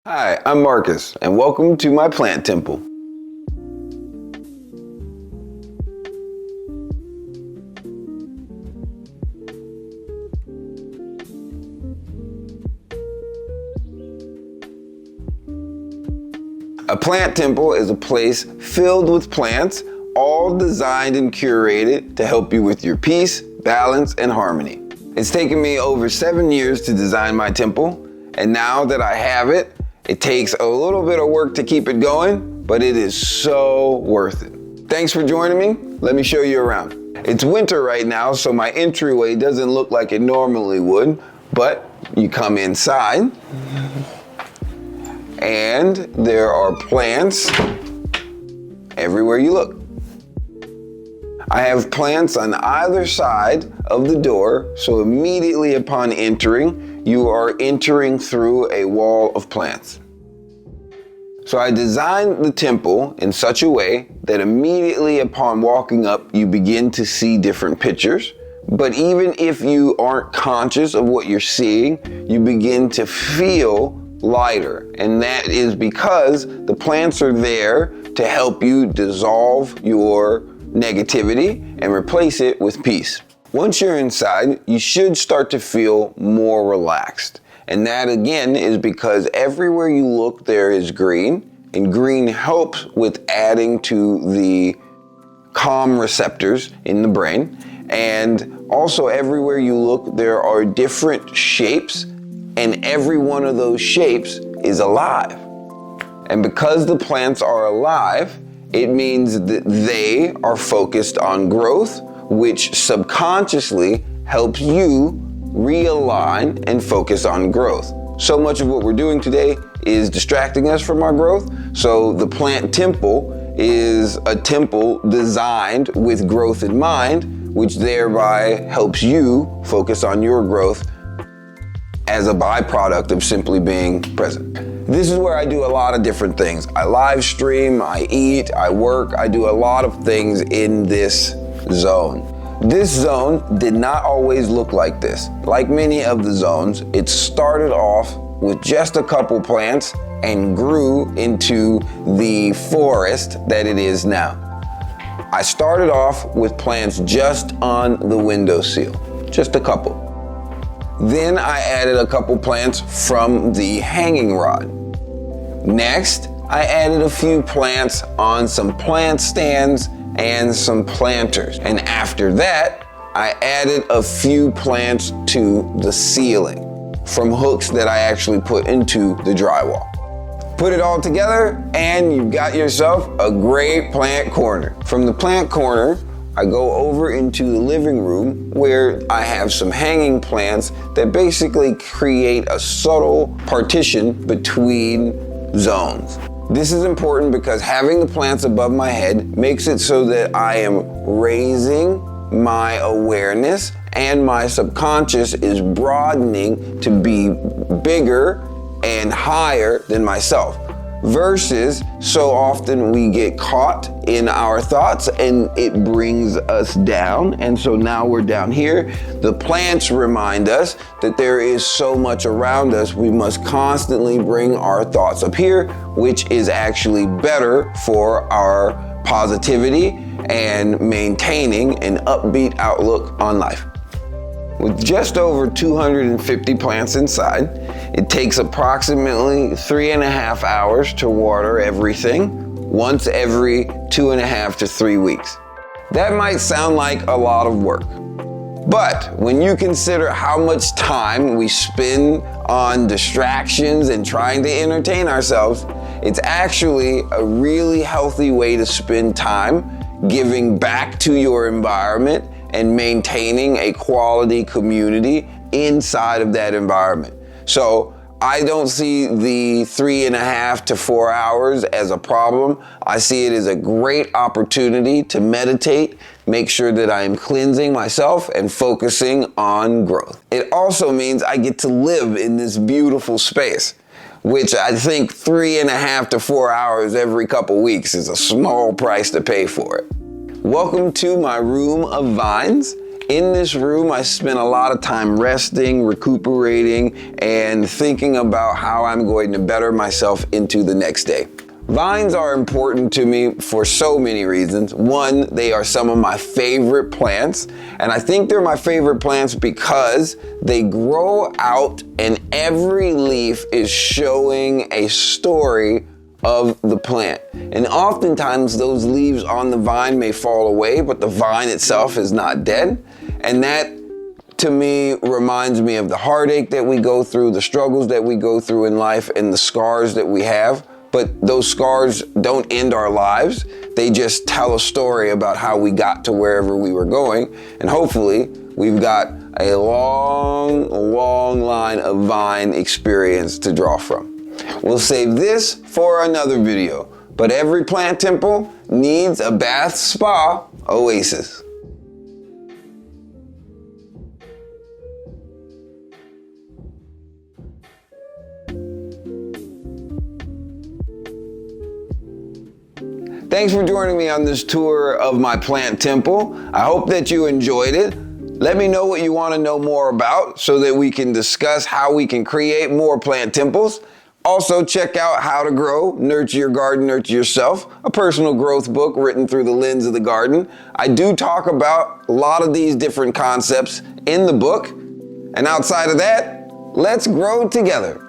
Hi, I'm Marcus, and welcome to my plant temple. A plant temple is a place filled with plants, all designed and curated to help you with your peace, balance, and harmony. It's taken me over 7 years to design my temple, and now that I have it, it takes a little bit of work to keep it going, but it is so worth it. Thanks for joining me. Let me show you around. It's winter right now, so my entryway doesn't look like it normally would, but you come inside, and there are plants everywhere you look. I have plants on either side of the door, so immediately upon entering, you are entering through a wall of plants. So I designed the temple in such a way that immediately upon walking up, you begin to see different pictures. But even if you aren't conscious of what you're seeing, you begin to feel lighter. And that is because the plants are there to help you dissolve your negativity and replace it with peace. Once you're inside, you should start to feel more relaxed. And that again is because everywhere you look there is green, and green helps with adding to the calm receptors in the brain. And also everywhere you look there are different shapes, and every one of those shapes is alive. And because the plants are alive, it means that they are focused on growth, which subconsciously helps you realign and focus on growth. So much of what we're doing today is distracting us from our growth. So the plant temple is a temple designed with growth in mind, which thereby helps you focus on your growth as a byproduct of simply being present. This is where I do a lot of different things. I live stream, I eat, I work, I do a lot of things in this zone. This zone did not always look like this. Like many of the zones, it started off with just a couple plants and grew into the forest that it is now. I started off with plants just on the windowsill, just a couple. Then I added a couple plants from the hanging rod. Next, I added a few plants on some plant stands and some planters. And after that, I added a few plants to the ceiling from hooks that I actually put into the drywall. Put it all together and you've got yourself a great plant corner. From the plant corner, I go over into the living room where I have some hanging plants that basically create a subtle partition between zones. This is important because having the plants above my head makes it so that I am raising my awareness and my subconscious is broadening to be bigger and higher than myself. Versus so often we get caught in our thoughts and it brings us down. And so now we're down here. The plants remind us that there is so much around us. We must constantly bring our thoughts up here, which is actually better for our positivity and maintaining an upbeat outlook on life. With just over 250 plants inside, it takes approximately 3.5 hours to water everything once every 2.5 to 3 weeks. That might sound like a lot of work, but when you consider how much time we spend on distractions and trying to entertain ourselves, it's actually a really healthy way to spend time giving back to your environment and maintaining a quality community inside of that environment. So I don't see the 3.5 to 4 hours as a problem. I see it as a great opportunity to meditate, make sure that I am cleansing myself and focusing on growth. It also means I get to live in this beautiful space, which I think 3.5 to 4 hours every couple weeks is a small price to pay for it. Welcome to my room of vines. In this room, I spent a lot of time resting, recuperating, and thinking about how I'm going to better myself into the next day. Vines are important to me for so many reasons. One, they are some of my favorite plants, and I think they're my favorite plants because they grow out and every leaf is showing a story of the plant. And oftentimes those leaves on the vine may fall away, but the vine itself is not dead. And that, to me, reminds me of the heartache that we go through, the struggles that we go through in life, and the scars that we have. But those scars don't end our lives. They just tell a story about how we got to wherever we were going. And hopefully, we've got a long, long line of vine experience to draw from. We'll save this for another video, but every plant temple needs a bath spa oasis. Thanks for joining me on this tour of my plant temple. I hope that you enjoyed it. Let me know what you want to know more about so that we can discuss how we can create more plant temples. Also, check out How to Grow, Nurture Your Garden, Nurture Yourself, a personal growth book written through the lens of the garden. I do talk about a lot of these different concepts in the book. And outside of that, let's grow together.